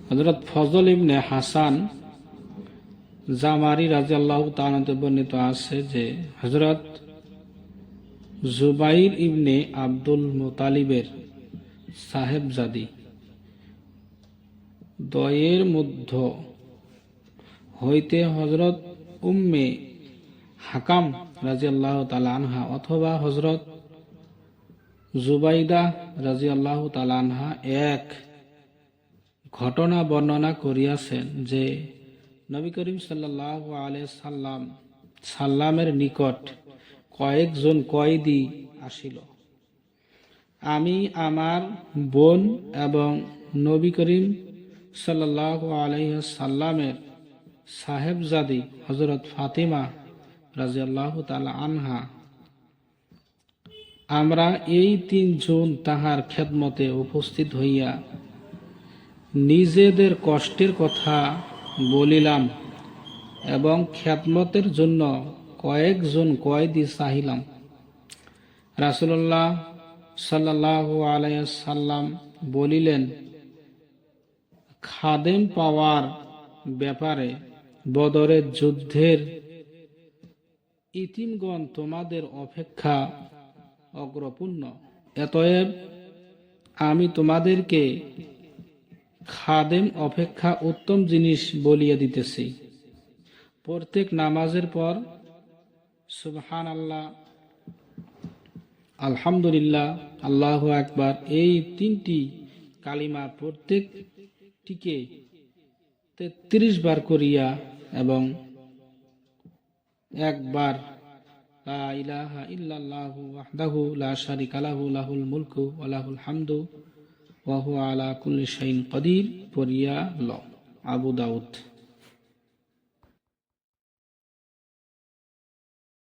হযরত ফজল ইবনে হাসান জামারি রাদিয়াল্লাহু তাআলা হতে বর্ণিত আছে যে হযরত জুবাইর ইবনে আব্দুল মুতালিবের সাহেবজাদি দ্বয়ের মধ্য হইতে হযরত উম্মে হাকাম রাদিয়াল্লাহু তাআলা আনহা অথবা হযরত জুবাইদা রাদিয়াল্লাহু তাআলা আনহা এক ঘটনা বর্ণনা করিয়াছেন যে নবী করিম সাল্লাল্লাহু আলাইহি সাল্লামের নিকট কয়েকজন কয়েদি আসিল। আমি আমার বোন এবং নবী করিম সাল্লাল্লাহু আলাইহি সাল্লামের সাহেবজাদি হযরত ফাতিমা রাদিয়াল্লাহু তাআলা আনহা আমরা এই তিনজন তাহার খেদমতে উপস্থিত হইয়া নিজেদের কষ্টের কথা বলিলাম এবং খেদমতের জন্য কয়েকজন কয়েদি চাহিলাম। রাসূলুল্লাহ সাল্লাল্লাহু আলাইহি সাল্লাম বলিলেন, খাদেম পাওয়ার ব্যাপারে বদরের যুদ্ধের ইতিমগণ তোমাদের অপেক্ষা অগ্রপূর্ণ। অতএব আমি তোমাদেরকে খাদেম অপেক্ষা উত্তম জিনিস বলিয়ে দিতেছি। প্রত্যেক নামাজের পর সুবহানাল্লাহ, আলহামদুলিল্লাহ, আল্লাহু আকবার এই তিনটি কালিমা প্রত্যেকটিকে ৩৩ বার করিয়া এবং একবার লা ইলাহা ইল্লাল্লাহু ওয়াহদাহু লা শারীকা লাহু লাহুল মুলকু ওয়া লাহুল হামদু ওয়া হুয়া আলা কুল্লি শাইইন কাদির পড়িয়া লও। আবু দাউদ।